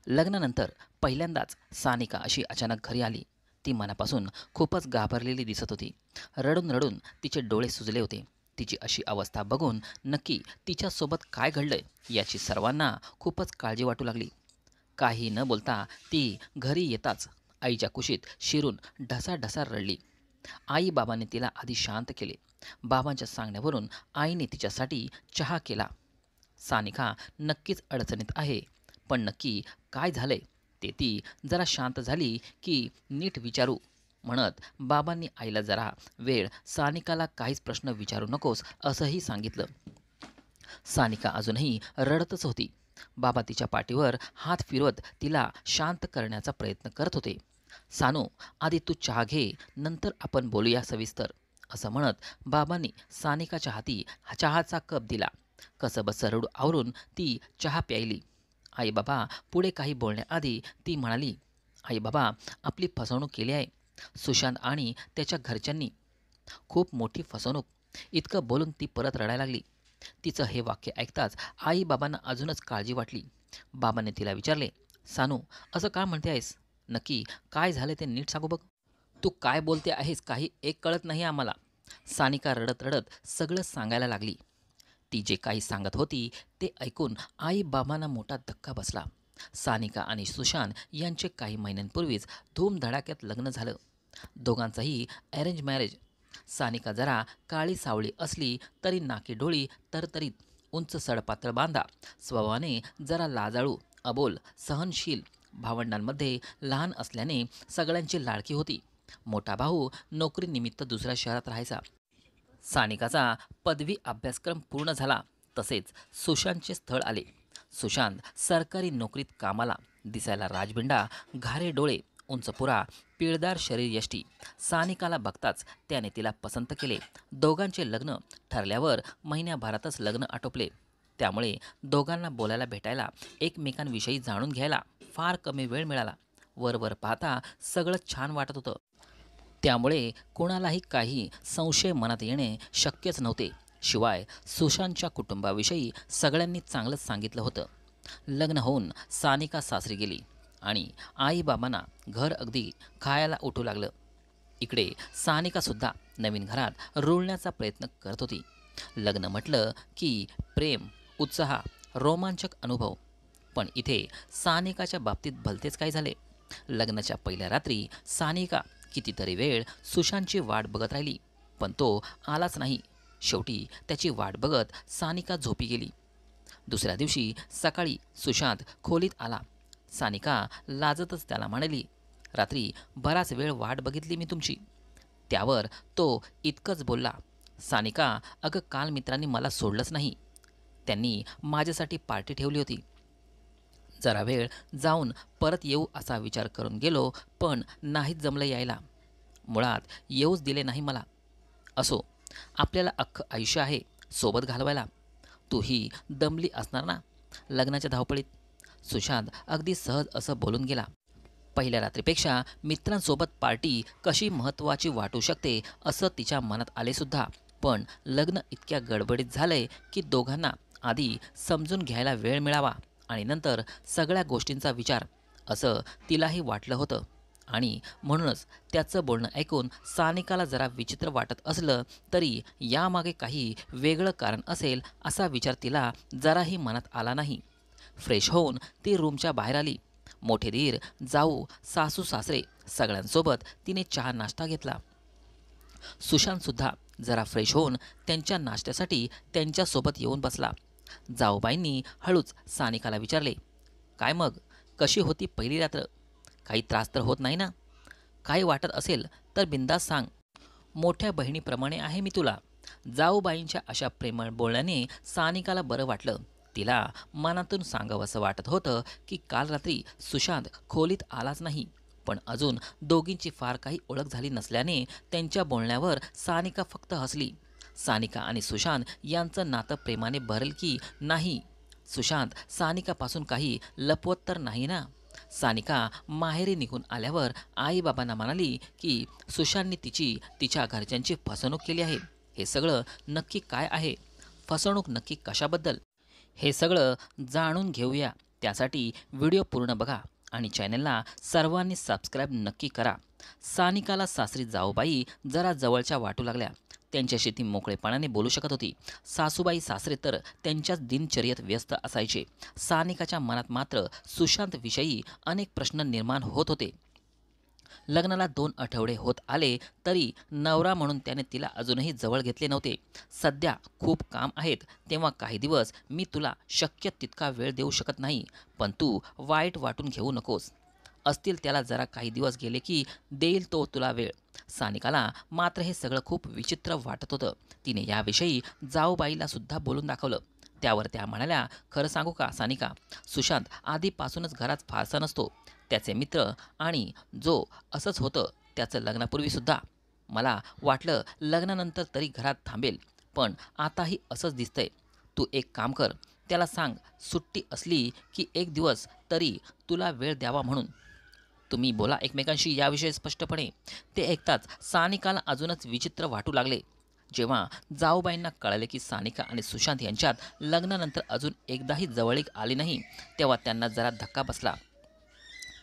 लग्नानंतर पहिल्यांदाच सानिका अशी अचानक घरी आली. ती मनापासून खूपच घाबरलेली दिसत होती. रडून रडून तिचे डोळे सुजले होते. तिची अशी अवस्था बघून नक्की तिच्यासोबत काय घडलंय याची सर्वांना खूपच काळजी वाटू लागली. काही न बोलता ती घरी येताच आईच्या कुशीत शिरून ढसाढसा रडली. आई बाबांनी तिला आधी शांत केले. बाबांच्या सांगण्यावरून आईने तिच्यासाठी चहा केला. सानिका नक्कीच अडचणीत आहे, पण नक्की काय झालंय ते ती जरा शांत झाली की नीट विचारू म्हणत बाबांनी आईला जरा वेळ सानिकाला काहीच प्रश्न विचारू नकोस असंही सांगितलं. सानिका अजूनही रडतच होती. बाबा तिच्या पाठीवर हात फिरवत तिला शांत करण्याचा प्रयत्न करत होते. सानू, आधी तू चहा घे, नंतर आपण बोलूया सविस्तर, असं म्हणत बाबांनी सानिकाच्या हाती चहाचा कप दिला. कसंबसं रडू आवरून ती चहा प्यायली. आई बाबा पुढे काही बोलण्याआधी ती म्हणाली, आई बाबा, आपली फसवणूक केली आहे. सुशांत आणि त्याच्या घरच्यांनी खूप मोठी फसवणूक. इतकं बोलून ती परत रडायला लागली. तिचं हे वाक्य ऐकताच आई बाबांना अजूनच काळजी वाटली. बाबांनी तिला विचारले, सानू, असं का म्हणते आहेस? नक्की काय झालं ते नीट सांगू बघ. तू काय बोलते आहेस काही एक कळत नाही आम्हाला. सानिका रडत रडत सगळं सांगायला लागली. ती जे काही सांगत होती ते ऐकून आई बाबांना मोठा धक्का बसला. सानिका आणि सुशांत यांचे काही महिन्यांपूर्वीच धूमधडाक्यात लग्न झालं. दोघांचंही अरेंज मॅरेज. सानिका जरा काळी सावळी असली तरी नाकी डोळी तरतरीत, उंच सडपातळ बांधा, स्वभावाने जरा लाजाळू, अबोल, सहनशील. भावंडांमध्ये लहान असल्याने सगळ्यांची लाडकी होती. मोठा भाऊ नोकरीनिमित्त दुसऱ्या शहरात राहायचा. सानिकाचा पदवी अभ्यासक्रम पूर्ण झाला तसेच सुशांतचे स्थळ आले. सुशांत सरकारी नोकरीत कामाला, दिसायला राजबिंडा, घारे डोळे, उंचपुरा, पिळदार शरीर यष्टी. सानिकाला बघताच त्याने तिला पसंत केले. दोघांचे लग्न ठरल्यावर महिन्याभरातच लग्न आटोपले. त्यामुळे दोघांना बोलायला भेटायला, एकमेकांविषयी जाणून घ्यायला फार कमी वेळ मिळाला. वरवर पाहता सगळं छान वाटत होतं. त्यामुळे कोणालाही काही संशय मनात येणे शक्यच नव्हते. शिवाय सुशांतच्या कुटुंबाविषयी सगळ्यांनी चांगलंच सांगितलं होतं. लग्न होऊन सानिका सासरी गेली आणि आईबाबांना घर अगदी खायला उठू लागलं. इकडे सानिकासुद्धा नवीन घरात रुळण्याचा प्रयत्न करत होती. लग्न म्हटलं की प्रेम, उत्साह, रोमांचक अनुभव. पण इथे सानिकाच्या बाबतीत भलतेच काय झाले. लग्नाच्या पहिल्या रात्री सानिका कितीतरी वेळ सुशांतची वाट बघत राहिली, पण तो आलाच नाही. शेवटी त्याची वाट बघत सानिका झोपी गेली. दुसऱ्या दिवशी सकाळी सुशांत खोलीत आला. सानिका लाजतच त्याला म्हणाली, रात्री बराच वेळ वाट बघितली मी तुमची. त्यावर तो इतकंच बोलला, सानिका, अगं काल मित्रांनी मला सोडलंच नाही. त्यांनी माझ्यासाठी पार्टी ठेवली होती. जरा वेळ जाऊन परत येऊ असा विचार करून गेलो, पण नाहीच जमलं यायला. मुळात येऊच दिले नाही मला. असो, आपल्याला अख्खं आयुष्य आहे सोबत घालवायला. तूही दमली असणार ना लग्नाच्या धावपळीत. सुशांत अगदी सहज असं बोलून गेला. पहिल्या रात्रीपेक्षा मित्रांसोबत पार्टी कशी महत्त्वाची वाटू शकते असं तिच्या मनात आले सुद्धा. पण लग्न इतक्या गडबडीत झालंय की दोघांना आधी समजून घ्यायला वेळ मिळावा आणि नंतर सगळ्या गोष्टींचा विचार, असं तिलाही वाटलं होतं. आणि म्हणूनच त्याचं बोलणं ऐकून सानिकाला जरा विचित्र वाटत असलं तरी यामागे काही वेगळं कारण असेल असा विचार तिला जराही मनात आला नाही. फ्रेश होऊन ती रूमच्या बाहेर आली. मोठे धीर, जाऊ, सासू सासरे सगळ्यांसोबत तिने चहा नाश्ता घेतला. सुशांतसुद्धा जरा फ्रेश होऊन त्यांच्या नाश्त्यासाठी त्यांच्यासोबत येऊन बसला. जाऊबाईंनी हळूच सानिकाला विचारले, काय मग, कशी होती पहिली रात्र? काही त्रास तर होत नाही ना? काही वाटत असेल तर बिंदास सांग. मोठ्या बहिणीप्रमाणे आहे मी तुला. जाऊबाईंच्या अशा प्रेमळ बोलण्याने सानिकाला बरं वाटलं. तिला मनातून सांगावंसं वाटत होतं की काल रात्री सुशांत खोलीत आलाच नाही, पण अजून दोघींची फार काही ओळख झाली नसल्याने त्यांच्या बोलण्यावर सानिका फक्त हसली. सानिका आणि सुशांत यांचं नातं प्रेमाने भरेल की नाही? सुशांत सानिकापासून काही लपवत तर नाही ना? सानिका माहेरी निघून आल्यावर आईबाबांना म्हणाली की सुशांतने तिच्या घरच्यांची फसवणूक केली आहे. हे सगळं नक्की काय आहे? फसवणूक नक्की कशाबद्दल? हे सगळं जाणून घेऊया त्यासाठी व्हिडिओ पूर्ण बघा आणि चॅनलला सर्वांनी सबस्क्राईब नक्की करा. सानिकाला सासरी जाऊबाई जरा जवळच्या वाटू लागल्या. त्यांच्याशी ती मोकळेपणाने बोलू शकत होती. सासूबाई सासरे तर त्यांच्याच दिनचर्येत व्यस्त असायचे. सानिकाच्या मनात मात्र सुशांतविषयी अनेक प्रश्न निर्माण होत होते. लग्नाला 2 आठवडे होत आले तरी नवरा म्हणून त्याने तिला अजूनही जवळ घेतले नव्हते. सध्या खूप काम आहेत, तेव्हा काही दिवस मी तुला शक्य तितका वेळ देऊ शकत नाही, पण तू वाईट वाटून घेऊ नकोस. असतील त्याला जरा काही दिवस गेले की देईल तो तुला वेळ. सानिकाला मात्र हे सगळं खूप विचित्र वाटत होतं. तिने याविषयी जाऊबाईला सुद्धा बोलून दाखवलं. त्यावर त्या म्हणाल्या, खरं सांगू का सानिका, सुशांत आधीपासूनच घरात फारसा नसतो. त्याचे मित्र आणि जो असंच होतं त्याचं लग्नापूर्वीसुद्धा. मला वाटलं लग्नानंतर तरी घरात थांबेल, पण आताही असंच दिसतंय. तू एक काम कर, त्याला सांग सुट्टी असली की एक दिवस तरी तुला वेळ द्यावा म्हणून. तुम्ही बोला एकमेकांशी याविषयी स्पष्टपणे. ते ऐकताच सानिकाला अजूनच विचित्र वाटू लागले. जेव्हा जाऊबाईंना कळले की सानिका आणि सुशांत यांच्यात लग्नानंतर अजून एकदाही जवळीक आली नाही, तेव्हा त्यांना जरा धक्का बसला.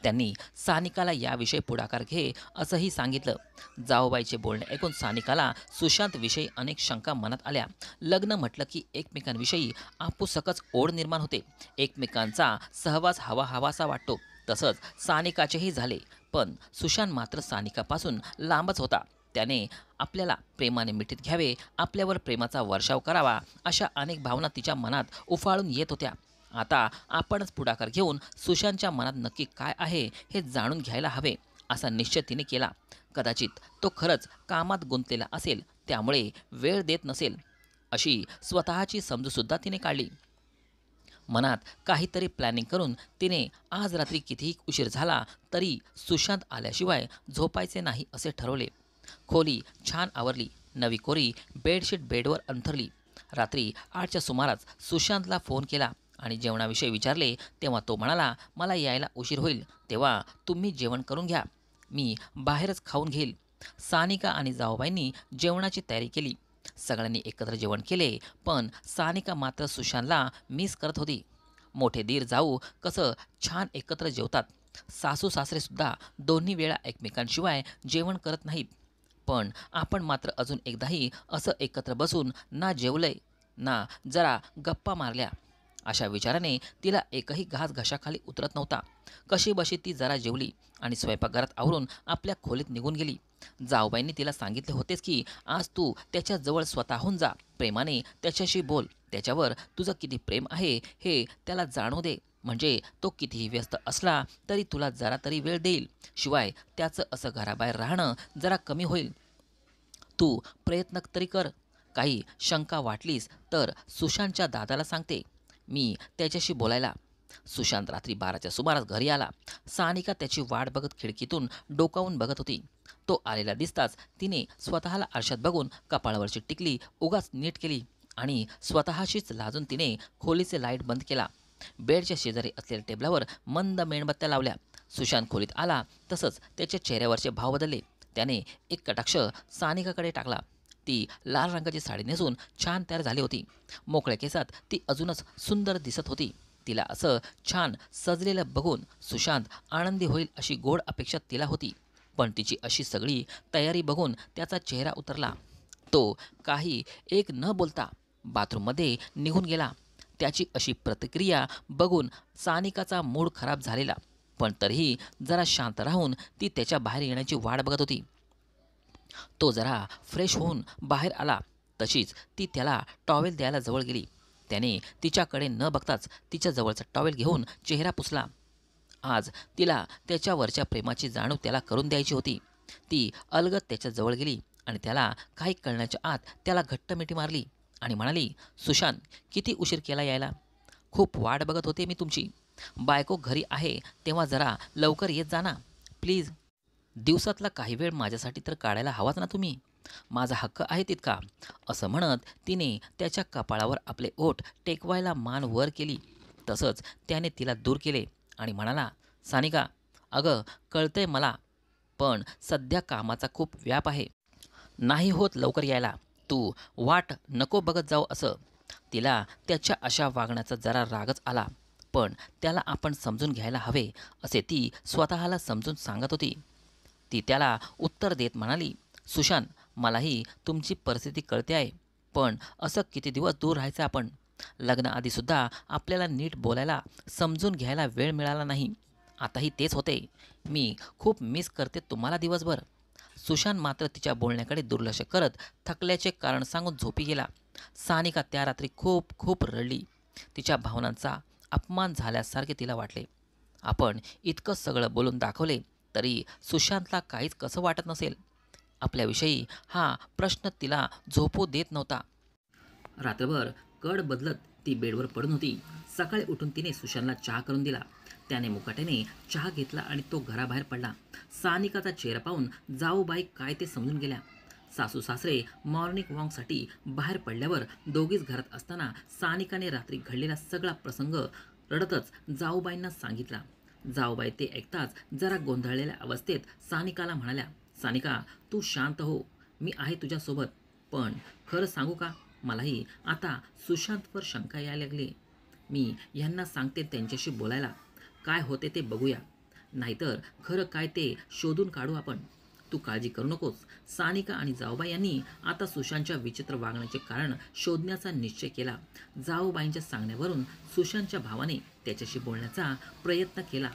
त्यांनी सानिकाला याविषयी पुढाकार घे असंही सांगितलं. जाऊबाईचे बोलणे ऐकून सानिकाला सुशांतविषयी अनेक शंका मनात आल्या. लग्न म्हटलं की एकमेकांविषयी आपुसकच ओढ निर्माण होते. एकमेकांचा सहवास हवा हवासा वाटतो. तसंच सानिकाचेही झाले. पण सुशांत मात्र सानिकापासून लांबच होता. त्याने आपल्याला प्रेमाने मिठीत घ्यावे, आपल्यावर प्रेमाचा वर्षाव करावा, अशा अनेक भावना तिच्या मनात उफाळून येत होत्या. आता आपणच पुढाकार घेऊन सुशांतच्या मनात नक्की काय आहे हे जाणून घ्यायला हवे, असा निश्चय तिने केला. कदाचित तो खरंच कामात गुंतलेला असेल, त्यामुळे वेळ देत नसेल, अशी स्वतःची समजूतसुद्धा तिने काढली. मनात काहीतरी प्लॅनिंग करून तिने आज रात्री कितीही उशीर झाला तरी सुशांत आल्याशिवाय झोपायचे नाही असे ठरवले. खोली छान आवरली. नवी कोरी बेडशीट बेडवर अंथरली. रात्री 8च्या सुमारास सुशांतला फोन केला आणि जेवणाविषयी विचारले. तेव्हा तो म्हणाला, मला यायला उशीर होईल, तेव्हा तुम्ही जेवण करून घ्या, मी बाहेरच खाऊन घेईल. सानिका आणि जाऊबाईंनी जेवणाची तयारी केली. सगळ्यांनी एकत्र जेवण केले. पण सानिका मात्र सुशांतला मिस करत होती. मोठे दीर जाऊ कसं छान एकत्र जेवतात. सासू सासरे सुद्धा दोन्ही वेळा एकमेकांशिवाय जेवण करत नाहीत. पण आपण मात्र अजून एकदाही असं एकत्र बसून ना जेवलंय ना जरा गप्पा मारल्या. अशा विचाराने तिला एकही घास घशाखाली उतरत नव्हता. कशीबशी ती जरा जेवली आणि स्वयंपाकघरात आवरून आपल्या खोलीत निघून गेली. जाऊबाईंनी तिला सांगितले होतेच की आज तू त्याच्याजवळ स्वतःहून जा, प्रेमाने त्याच्याशी बोल, त्याच्यावर तुझं किती प्रेम आहे हे त्याला जाणू दे, म्हणजे तो कितीही व्यस्त असला तरी तुला जरा तरी वेळ देईल. शिवाय त्याचं असं घराबाहेर राहणं जरा कमी होईल. तू प्रयत्न तरी कर. काही शंका वाटलीस तर सुशांतच्या दादाला सांगते, मी त्याच्याशी बोलायला. सुशांत रात्री 12च्या सुमारास घरी आला. सानिका त्याची वाट बघत खिडकीतून डोकावून बघत होती. तो आलेला दिसताच तिने स्वतःला आरशात बघून कपाळावरची टिकली उगाच नीट केली आणि स्वतःशीच लाजून तिने खोलीचे लाईट बंद केला. बेडच्या शेजारी असलेल्या टेबलावर मंद मेणबत्त्या लावल्या. सुशांत खोलीत आला तसंच त्याच्या चेहऱ्यावरचे भाव बदलले. त्याने एक कटाक्ष सानिकाकडे टाकला. ती लाल रंगाची साडी नेसून छान तयार झाली होती. मोकळ्या केसात ती अजूनच सुंदर दिसत होती. तिला असं छान सजलेलं बघून सुशांत आनंदी होईल अशी गोड अपेक्षा तिला होती. पण तिची अशी सगळी तयारी बघून त्याचा चेहरा उतरला. तो काही एक न बोलता बाथरूममध्ये निघून गेला. त्याची अशी प्रतिक्रिया बघून सानिकाचा मूड खराब झालेला, पण तरीही जरा शांत राहून ती त्याच्या बाहेर येण्याची वाट बघत होती. तो जरा फ्रेश होऊन बाहेर आला तशीच ती त्याला टॉवेल द्यायला जवळ गेली. त्याने तिच्याकडे न बघताच तिच्या जवळचा टॉवेल घेऊन चेहरा पुसला. आज तिला त्याच्यावरच्या प्रेमाची जाणीव त्याला करून द्यायची होती. ती अलगद त्याच्या जवळ गेली आणि त्याला काही कळण्याच्या आत त्याला घट्ट मिठी मारली आणि म्हणाली, सुशांत, किती उशीर केला यायला? खूप वाट बघत होते मी तुमची. बायको घरी आहे तेव्हा जरा लवकर येत जा ना प्लीज. दिवसातला काही वेळ माझ्यासाठी तर काढायला हवाच ना तुम्ही. माझा हक्क आहे तितका. असं म्हणत तिने त्याच्या कपाळावर आपले ओठ टेकवायला मान वर केली. तसंच त्याने तिला दूर केले आणि म्हणाला, सानिका, अगं कळतंय मला, पण सध्या कामाचा खूप व्याप आहे. नाही होत लवकर यायला. तू वाट नको बघत जाऊ असं. तिला त्याच्या अशा वागण्याचा जरा रागच आला. पण त्याला आपण समजून घ्यायला हवे असे ती स्वतःला समजून सांगत होती. ती त्याला उत्तर देत म्हणाली, "सुशांत, मलाही तुमची परिस्थिती कळते आहे. पण असं किती दिवस दूर राहायचं आपण? लग्नाआधीसुद्धा आपल्याला नीट बोलायला, समजून घ्यायला वेळ मिळाला नाही. आताही तेच होते. मी खूप मिस करते तुम्हाला दिवसभर." सुशांत मात्र तिच्या बोलण्याकडे दुर्लक्ष करत थकल्याचे कारण सांगून झोपी गेला. सानिका त्या रात्री खूप खूप रडली. तिच्या भावनांचा अपमान झाल्यासारखे तिला वाटले. आपण इतकं सगळं बोलून दाखवले तरी सुशांतला काहीच कसं वाटत नसेल. आपल्याविषयी हा प्रश्न तिला झोपू देत नव्हता. रात्रभर कड बदलत ती बेडवर पडून होती. सकाळी उठून तिने सुशांतला चहा करून दिला. त्याने मुकाट्याने चहा घेतला आणि तो घराबाहेर पडला. सानिकाचा चेहरा पाहून जाऊबाई काय ते समजून गेल्या. सासू सासरे मॉर्निंग वॉकसाठी बाहेर पडल्यावर दोघीच घरात असताना सानिकाने रात्री घडलेला सगळा प्रसंग रडतच जाऊबाईंना सांगितला. जाऊबाई ते ऐकताच जरा गोंधळलेल्या अवस्थेत सानिकाला म्हणाल्या, "सानिका, तू शांत हो. मी आहे तुझ्यासोबत. पण खरं सांगू का, मलाही आता सुशांतवर शंका यायला लागली. मी ह्यांना सांगते त्यांच्याशी बोलायला. काय होते ते बघूया. नाहीतर खरं काय ते शोधून काढू आपण. तू काळजी करू नकोस." सानिका आणि जाऊबाई यांनी आता सुशांतच्या विचित्र वागण्याचे कारण शोधण्याचा निश्चय केला. जाऊबाईंच्या सांगण्यावरून सुशांतच्या भावाने त्याच्याशी बोलण्याचा प्रयत्न केला.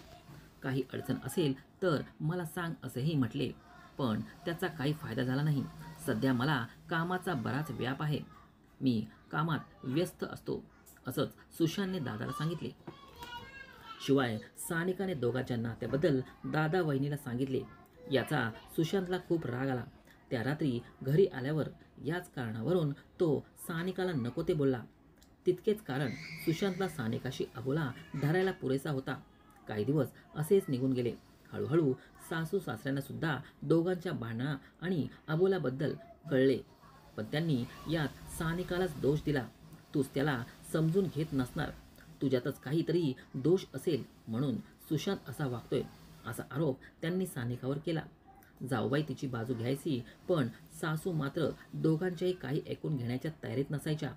काही अडचण असेल तर मला सांग असेही म्हटले, पण त्याचा काही फायदा झाला नाही. सध्या मला कामाचा बराच व्याप आहे. मी कामात व्यस्त असतो, असंच सुशांतने दादाला सांगितले. शिवाय सानिकाने दोघांच्या नात्याबद्दल दादा वहिनीला सांगितले. याचा सुशांतला खूप राग आला. त्या रात्री घरी आल्यावर याच कारणावरून तो सानिकाला नको ते बोलला. तितकेच कारण सुशांतला सानिकाशी अबोला धरायला पुरेसा होता. काही दिवस असेच निघून गेले. हळूहळू सासू सासऱ्यांना सुद्धा दोघांच्या भांडणा आणि अबोलाबद्दल कळले. पण त्यांनी यात सानिकालाच दोष दिला. तूच त्याला समजून घेत नसणार, तुझ्यातच काहीतरी दोष असेल म्हणून सुशांत असा वागतोय, असा आरोप त्यांनी सानिकावर केला. जाऊबाई तिची बाजू घ्यायची, पण सासू मात्र दोघांच्याही काही ऐकून घेण्याच्या तयारीत नसायच्या.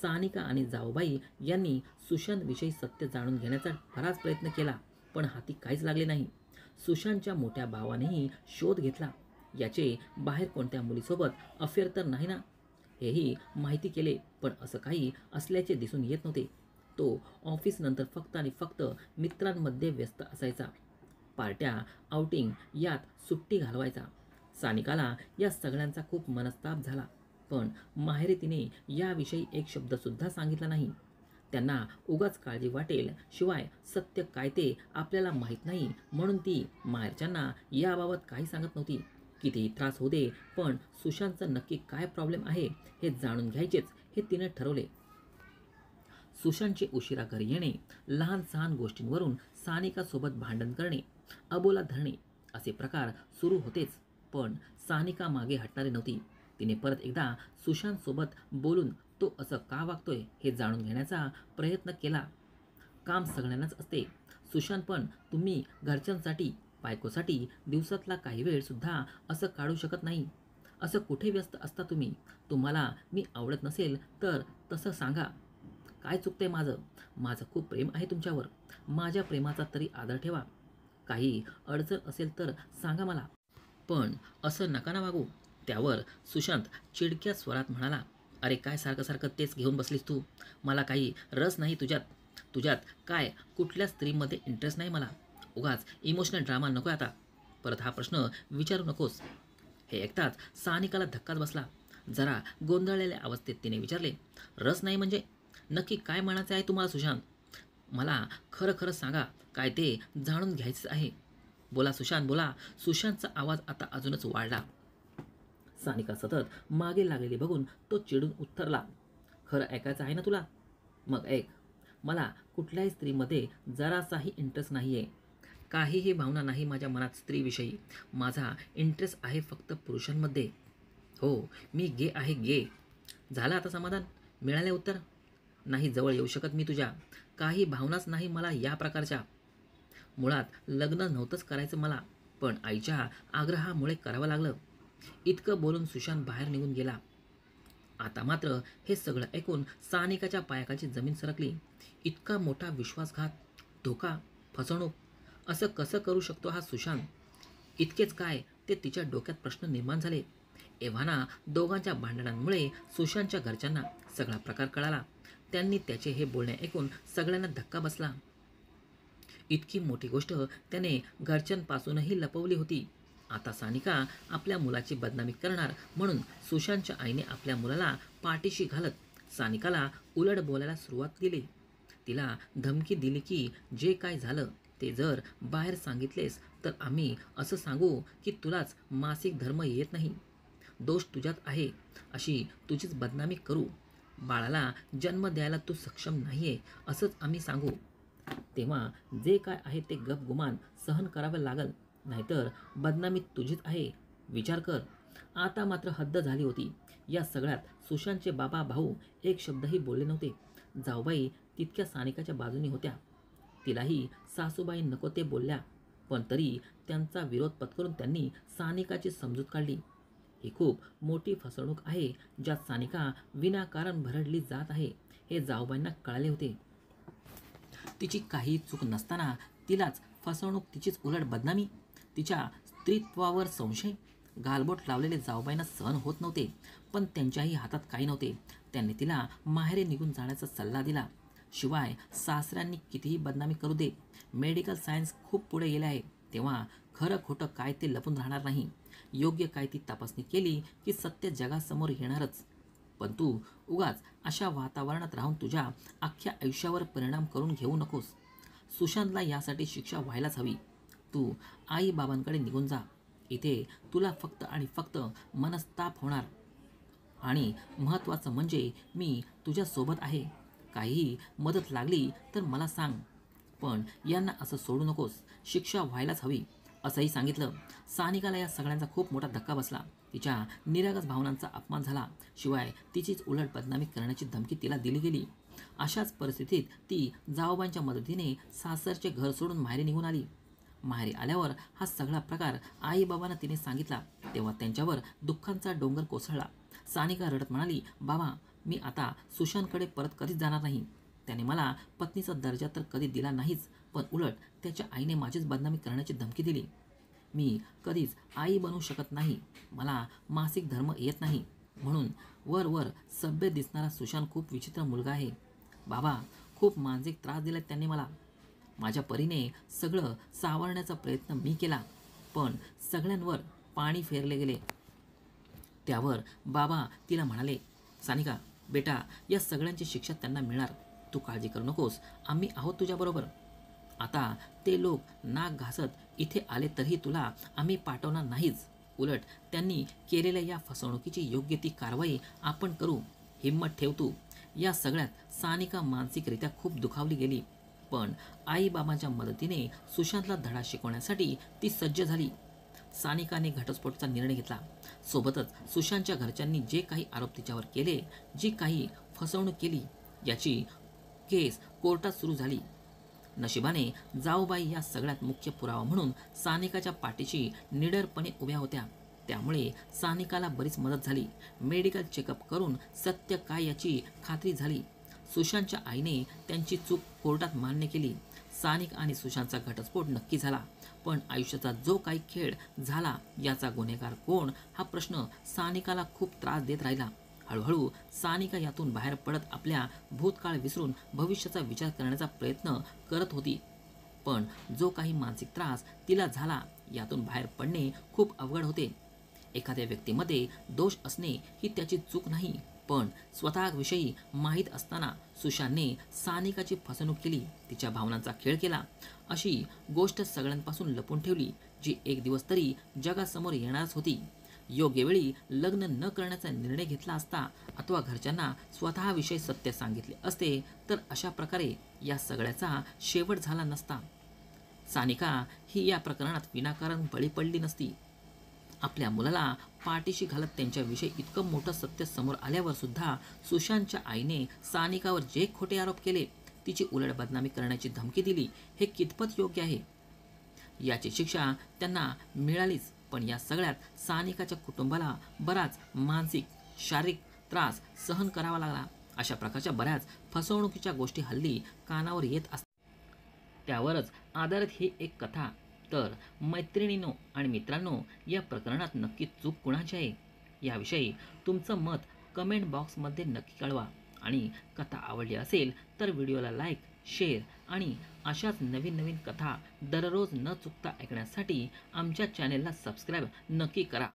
सानिका आणि जाऊबाई यांनी सुशांतविषयी सत्य जाणून घेण्याचा बराच प्रयत्न केला, पण हाती काहीच लागले नाही. सुशांतच्या मोठ्या भावानेही शोध घेतला. याचे बाहेर कोणत्या मुलीसोबत अफेअर तर नाही ना, हेही माहिती केले, पण असं काही असल्याचे दिसून येत नव्हते. तो ऑफिसनंतर फक्त आणि फक्त मित्रांमध्ये व्यस्त असायचा. पार्ट्या, आउटिंग यात सुट्टी घालवायचा. सानिकाला या सगळ्यांचा खूप मनस्ताप झाला, पण माहेरी तिने याविषयी एक शब्दसुद्धा सांगितला नाही. त्यांना उगाच काळजी वाटेल, शिवाय सत्य काय ते आपल्याला माहीत नाही म्हणून ती माहेरच्यांना याबाबत काही सांगत नव्हती. कितीही त्रास होऊ दे, पण सुशांतचं नक्की काय प्रॉब्लेम आहे हे जाणून घ्यायचेच हे तिने ठरवले. सुशांतचे उशिरा घरी येणे, लहान सहान गोष्टींवरून सानिकासोबत भांडण करणे, अबोला धरणे असे प्रकार सुरू होतेच. पण सानिका मागे हटणारी नव्हती. तिने परत एकदा सुशांतसोबत बोलून तो असं का वागतोय हे जाणून घेण्याचा प्रयत्न केला. काम सगळ्यांनाच असते सुशांत, पण तुम्ही घरच्यांसाठी, बायकोसाठी दिवसातला काही वेळ सुद्धा असं काढू शकत नाही. असं कुठे व्यस्त असता तुम्ही? तुम्हाला मी आवडत नसेल तर तसं सांगा. काय चुकतंय माझं? माझं खूप प्रेम आहे तुमच्यावर. माझ्या प्रेमाचा तरी आदर ठेवा. काही अडचण असेल तर सांगा मला, पण असं नका ना वागू. त्यावर सुशांत चिडक्या स्वरात म्हणाला, "अरे काय सारखं सारखं तेच घेऊन बसलीस तू? मला काही रस नाही तुझ्यात. तुझ्यात काय कुठल्या स्त्रीमध्ये इंटरेस्ट नाही मला. उगाच इमोशनल ड्रामा नको आता. परत हा प्रश्न विचारू नकोस." हे ऐकताच सानिकाला धक्काच बसला. जरा गोंधळलेल्या अवस्थेत तिने विचारले, "रस नाही म्हणजे नक्की काय म्हणायचे आहे तुम्हाला सुशांत? मला खरं खरं सांगा, काय ते जाणून घ्यायचं आहे. बोला सुशांत, बोला." सुशांतचा आवाज आता अजूनच वाढला. सानिका सतत मागे लागलेली बघून तो चिडून उत्तरला, "खरं ऐकायचं आहे ना तुला? मग ऐक. मला कुठल्याही स्त्रीमध्ये जरासाही इंटरेस्ट नाही आहे. काहीही भावना नाही माझ्या मनात स्त्रीविषयी. माझा इंटरेस्ट आहे फक्त पुरुषांमध्ये. हो, मी गे आहे, गे." झालं आता समाधान? मिळाले उत्तर? नाही जवळ येऊ शकत मी तुझ्या. काही भावनाच नाही मला या प्रकारच्या. मुळात लग्न नव्हतंच करायचं मला, पण आईच्या आग्रहामुळे करावं लागलं. इतकं बोलून सुशांत बाहेर निघून गेला. आता मात्र हे सगळं ऐकून सानिकाच्या पायाखालची जमीन सरकली. इतका मोठा विश्वासघात, धोका, फसवणूक असं कसं करू शकतो हा सुशांत? इतकेच काय, ते तिच्या डोक्यात प्रश्न निर्माण झाले. एव्हाना दोघांच्या भांडणांमुळे सुशांतच्या घरच्यांना सगळा प्रकार कळाला. त्यांनी त्याचे हे बोलणे ऐकून सगळ्यांना धक्का बसला. इतकी मोठी गोष्ट त्याने घरच्यांपासूनही लपवली होती. आता सानिका आपल्या मुलाची बदनामी करणार म्हणून सुशांतच्या आईने आपल्या मुलाला पाठीशी घालत सानिकाला उलट बोलायला सुरुवात केली. तिला धमकी दिली की जे काय झालं ते जर बाहेर सांगितलेस तर आम्ही असं सांगू की तुलाच मासिक धर्म येत नाही, दोष तुझ्यात आहे, अशी तुझीच बदनामी करू. बाळाला जन्म द्यायला तू सक्षम नाहीये असंच आम्ही सांगू. तेव्हा जे काय आहे ते गपगुमान सहन करावं लागल, नाहीतर बदनामी तुझीच आहे. विचार कर. आता मात्र हद्द झाली होती. या सगळ्यात सुशांतचे बाबा भाऊ एक शब्दही बोलले नव्हते. जाऊबाई तितक्या सानिकाच्या बाजूनी होत्या. तिलाही सासूबाई नको ते बोलल्या, पण तरी त्यांचा विरोध पत्करून त्यांनी सानिकाची समजूत काढली. ही खूप मोठी फसवणूक आहे ज्यात सानिका विनाकारण भरडली जात आहे हे जाऊबाईंना कळाले होते. तिची काही चूक नसताना तिलाच फसवणूक, तिचीच उलट बदनामी, तिच्या स्त्रीत्वावर संशय. गालबोट लावलेले जाऊबाईंना सहन होत नव्हते, पण त्यांच्याही हातात काही नव्हते. त्यांनी तिला माहेरी निघून जाण्याचा सल्ला दिला. शिवाय सासऱ्यांनी कितीही बदनामी करू दे, मेडिकल सायन्स खूप पुढे गेले आहे, तेव्हा खरं खोटं काय ते लपून राहणार नाही. योग्य काय ती तपासणी केली की सत्य जगासमोर येणारच. पण तू उगाच अशा वातावरणात राहून तुझ्या अख्ख्या आयुष्यावर परिणाम करून घेऊ नकोस. सुशांतला यासाठी शिक्षा व्हायलाच हवी. तू आई बाबांकडे निघून जा. इथे तुला फक्त आणि फक्त मनस्ताप होणार. आणि महत्त्वाचं म्हणजे मी तुझ्यासोबत आहे. काहीही मदत लागली तर मला सांग, पण यांना असं सोडू नकोस. शिक्षा व्हायलाच हवी, असंही सांगितलं. सानिकाला या सगळ्यांचा खूप मोठा धक्का बसला. तिच्या निरागस भावनांचा अपमान झाला. शिवाय तिचीच उलट बदनामी करण्याची धमकी तिला दिली गेली. अशाच परिस्थितीत ती जाऊबाईंच्या मदतीने सासरचे घर सोडून माहेरी निघून आली. माहेरी आल्यावर हा सगळा प्रकार आईबाबांना तिने सांगितला, तेव्हा त्यांच्यावर दुःखांचा डोंगर कोसळला. सानिका रडत म्हणाली, बाबा, मी आता सुशांतकडे परत कधीच जाणार नाही. त्याने मला पत्नीचा दर्जा तर कधी दिला नाहीच, पण उलट त्याच्या आईने माझीच बदनामी करण्याची धमकी दिली. मी कधीच आई बनू शकत नाही. मला मासिक धर्म येत नाही. म्हणून वर सभ्य दिसणारा सुशांत खूप विचित्र मुलगा आहे. बाबा, खूप मानसिक त्रास दिला त्यांनी मला. माझ्या परीने सगळं सावरण्याचा प्रयत्न मी केला, पण सगळ्यांवर पाणी फेरले गेले. त्यावर बाबा तिला म्हणाले, सानिका बेटा, या सगळ्यांची शिक्षा त्यांना मिळणार. तू काळजी करू नकोस, आम्ही आहोत तुझ्याबरोबर. आता ते लोक नाक घासत इथे आले तरीही तुला आम्ही पाठवणार नाहीच. उलट त्यांनी केलेल्या या फसवणुकीची योग्य ती कारवाई आपण करू. हिम्मत ठेव तू. या सगळ्यात सानिका मानसिकरित्या खूप दुखावली गेली, पण आईबाबांच्या मदतीने सुशांतला धडा शिकवण्यासाठी ती सज्ज झाली. सानिकाने घटस्फोटाचा निर्णय घेतला. सोबतच सुशांतच्या घरच्यांनी जे काही आरोप तिच्यावर केले, जी काही फसवणूक केली, याची केस कोर्टात सुरू झाली. नशिबाने जाऊबाई या सगळ्यात मुख्य पुरावा म्हणून सानिकाच्या पाठीशी निडरपणे उभ्या होत्या. त्यामुळे सानिकाला बरीच मदत झाली. मेडिकल चेकअप करून सत्य काय याची खात्री झाली. सुशांतच्या आईने त्यांची चूक कोर्टात मान्य केली. सानिक आणि सुशांतचा घटस्फोट नक्की झाला, पण आयुष्याचा जो काही खेळ झाला याचा गुन्हेगार कोण हा प्रश्न सानिकाला खूप त्रास देत राहिला. हळूहळू सानिका यातून बाहेर पडत आपल्या भूतकाळ विसरून भविष्याचा विचार करण्याचा प्रयत्न करत होती. पण जो काही मानसिक त्रास तिला झाला यातून बाहेर पडणे खूप अवघड होते. एखाद्या व्यक्तीमध्ये दोष असणे ही त्याची चूक नाही, पण स्वतःविषयी माहीत असताना सुशांतने सानिकाची फसवणूक केली, तिच्या भावनांचा खेळ केला, अशी गोष्ट सगळ्यांपासून लपून ठेवली, जी एक दिवस तरी जगासमोर येणारच होती. योग्य वेळी लग्न न करण्याचा निर्णय घेतला असता अथवा घरच्यांना स्वतःविषयी सत्य सांगितले असते तर अशा प्रकारे या सगळ्याचा शेवट झाला नसता. सानिका ही या प्रकरणात विनाकारण बळी पडली नसती. आपल्या मुलाला पाठीशी घालत त्यांच्याविषयी इतकं मोठं सत्य समोर आल्यावर सुद्धा सुशांतच्या आईने सानिकावर जे खोटे आरोप केले, तिची उलट बदनामी करण्याची धमकी दिली, हे कितपत योग्य आहे? याची शिक्षा त्यांना मिळालीच, पण या सगळ्यात सानिकाच्या कुटुंबाला बराच मानसिक, शारीरिक त्रास सहन करावा लागला. अशा प्रकारच्या बऱ्याच फसवणुकीच्या गोष्टी हल्ली कानावर येत असतात. त्यावरच आधारित ही एक कथा. तर मैत्रिणींनो आणि मित्रांनो, या प्रकरणात नक्की चूक कुणाची आहे याविषयी तुमचं मत कमेंट बॉक्समध्ये नक्की कळवा. आणि कथा आवडली असेल तर व्हिडिओला लाईक, शेअर आणि अशाच नवीन नवीन कथा दररोज न चुकता ऐकण्यासाठी आमच्या चॅनेलला सबस्क्राईब नक्की करा.